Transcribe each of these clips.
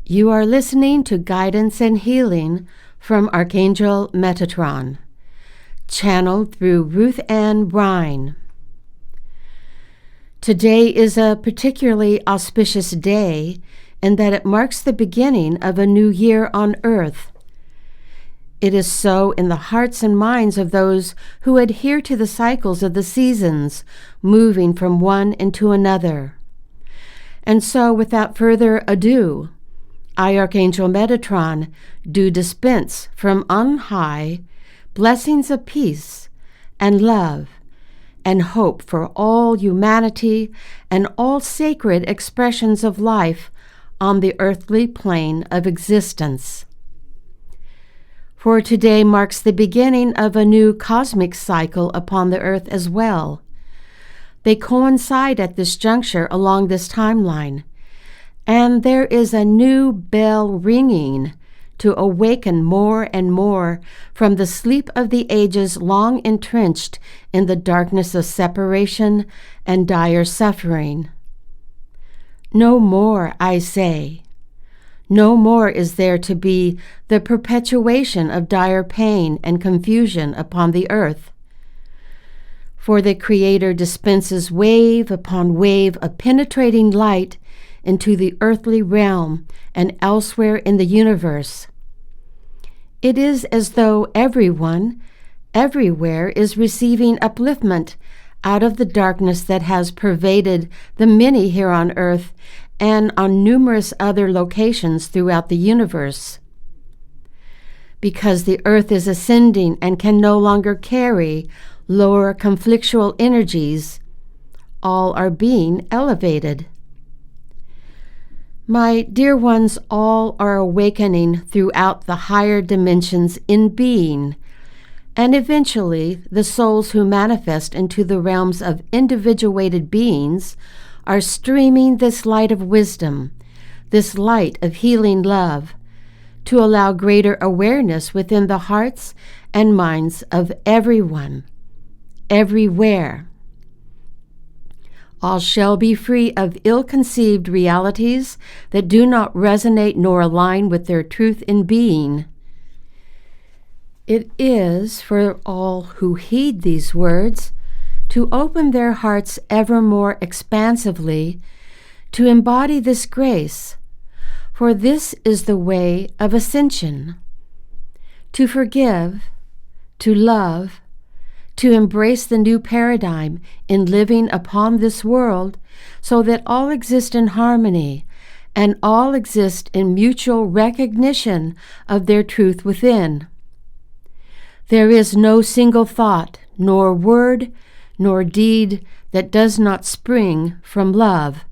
You are listening to Guidance and Healing from Archangel Metatron, channeled through Ruth and Rhine. Today is a particularly auspicious day in that it marks the beginning of a new year on Earth. It is so in the hearts and minds of those who adhere to the cycles of the seasons, moving from one into another. And so, without further ado, I, Archangel Metatron, do dispense from on high blessings of peace and love and hope for all humanity and all sacred expressions of life on the earthly plane of existence. For today marks the beginning of a new cosmic cycle upon the earth as well. They coincide at this juncture along this timeline. And there is a new bell ringing to awaken more and more from the sleep of the ages long entrenched in the darkness of separation and dire suffering. No more, I say. No more is there to be the perpetuation of dire pain and confusion upon the earth. For the Creator dispenses wave upon wave of penetrating light into the earthly realm and elsewhere in the universe. It is as though everyone, everywhere, is receiving upliftment out of the darkness that has pervaded the many here on earth and on numerous other locations throughout the universe. Because the earth is ascending and can no longer carry lower conflictual energies, all are being elevated. My dear ones, all are awakening throughout the higher dimensions in being, and eventually the souls who manifest into the realms of individuated beings are streaming this light of wisdom, this light of healing love, to allow greater awareness within the hearts and minds of everyone, everywhere. All shall be free of ill-conceived realities that do not resonate nor align with their truth in being. It is for all who heed these words to open their hearts ever more expansively to embody this grace, for this is the way of ascension. To forgive, to love, to embrace the new paradigm in living upon this world so that all exist in harmony and all exist in mutual recognition of their truth within. There is no single thought, nor word, nor deed that does not spring from love,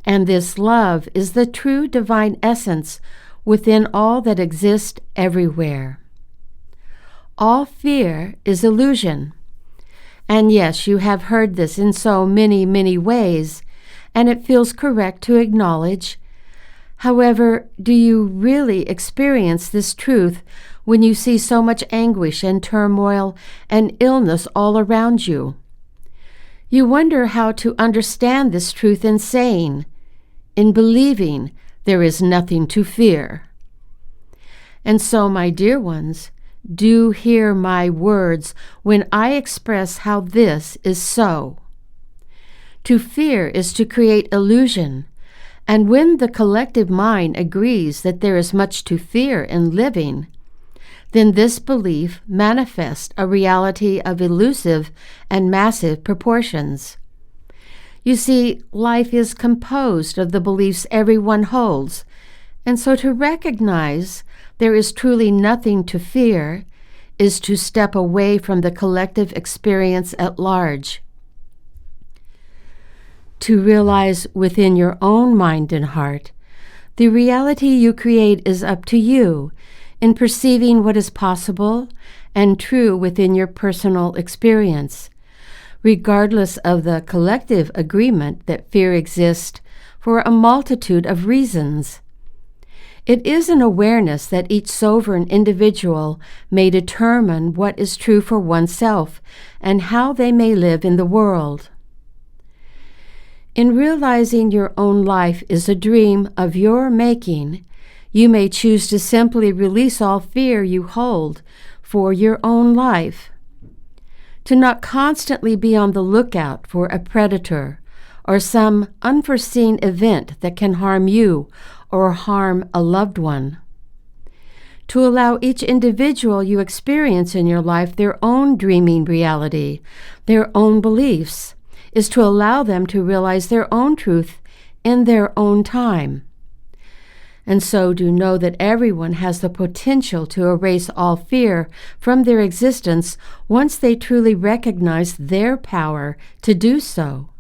and this love is the true divine essence within all that exists everywhere. All fear is illusion. And yes, you have heard this in so many, many ways, and it feels correct to acknowledge. However, do you really experience this truth when you see so much anguish and turmoil and illness all around you? You wonder how to understand this truth in saying, in believing, there is nothing to fear. And so, my dear ones, do hear my words when I express how this is so. To fear is to create illusion, and when the collective mind agrees that there is much to fear in living, then this belief manifests a reality of elusive and massive proportions. You see, life is composed of the beliefs everyone holds, and so to recognize there is truly nothing to fear is to step away from the collective experience at large. To realize within your own mind and heart, the reality you create is up to you in perceiving what is possible and true within your personal experience, regardless of the collective agreement that fear exists for a multitude of reasons. It is an awareness that each sovereign individual may determine what is true for oneself and how they may live in the world. In realizing your own life is a dream of your making You may choose to simply release all fear you hold for your own life, to not constantly be on the lookout for a predator or some unforeseen event that can harm you or harm a loved one. To allow each individual you experience in your life their own dreaming reality, their own beliefs, is to allow them to realize their own truth in their own time. And so do know that everyone has the potential to erase all fear from their existence once they truly recognize their power to do so.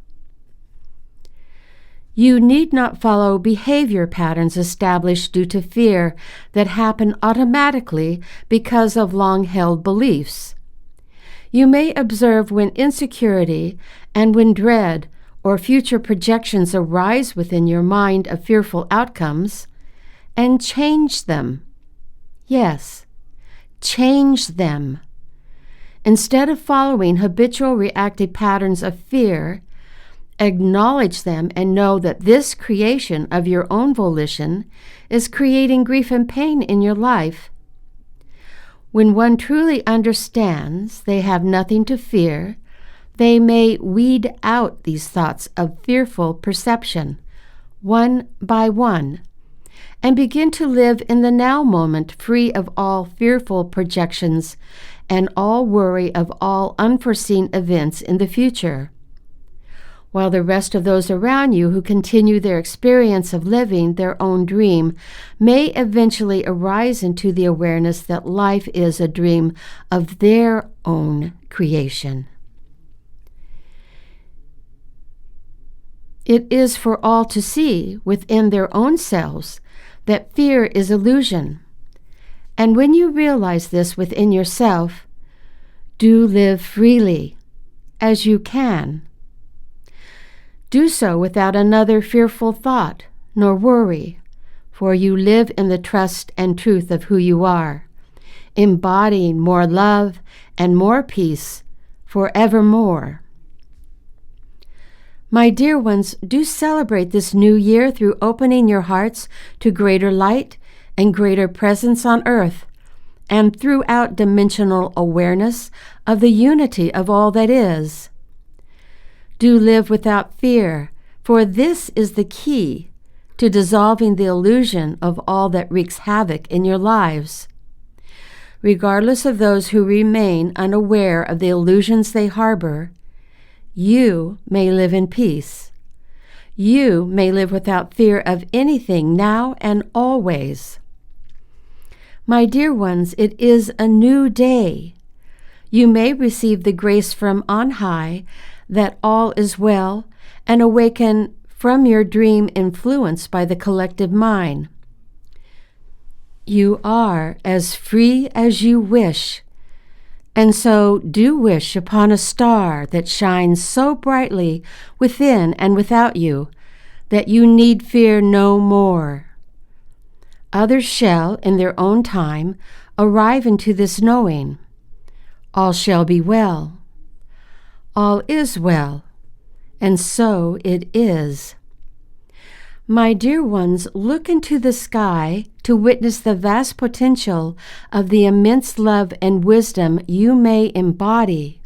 You need not follow behavior patterns established due to fear that happen automatically because of long-held beliefs. You may observe when insecurity and when dread or future projections arise within your mind of fearful outcomes, and change them. Yes, change them. Instead of following habitual reactive patterns of fear, acknowledge them and know that this creation of your own volition is creating grief and pain in your life. When one truly understands they have nothing to fear, they may weed out these thoughts of fearful perception, one by one, and begin to live in the now moment free of all fearful projections and all worry of all unforeseen events in the future. While the rest of those around you who continue their experience of living their own dream may eventually arise into the awareness that life is a dream of their own creation. It is for all to see within their own selves that fear is illusion. And when you realize this within yourself, do live freely as you can. Do so without another fearful thought nor worry, for you live in the trust and truth of who you are, embodying more love and more peace forevermore. My dear ones, do celebrate this new year through opening your hearts to greater light and greater presence on earth, and throughout dimensional awareness of the unity of all that is. Do live without fear, for this is the key to dissolving the illusion of all that wreaks havoc in your lives. Regardless of those who remain unaware of the illusions they harbor, you may live in peace. You may live without fear of anything now and always. My dear ones, it is a new day. You may receive the grace from on high that all is well and awaken from your dream influenced by the collective mind. You are as free as you wish, and so do wish upon a star that shines so brightly within and without you that you need fear no more. Others shall, in their own time, arrive into this knowing. All shall be well. All is well, and so it is. My dear ones, look into the sky to witness the vast potential of the immense love and wisdom you may embody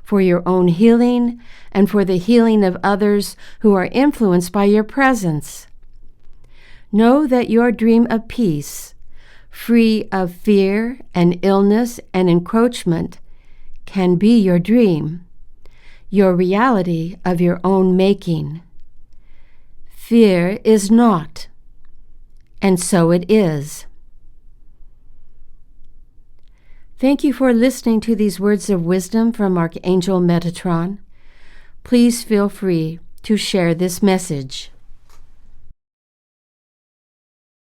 for your own healing and for the healing of others who are influenced by your presence. Know that your dream of peace, free of fear and illness and encroachment, can be your dream, your reality of your own making. Fear is not, and so it is. Thank you for listening to these words of wisdom from Archangel Metatron. Please feel free to share this message.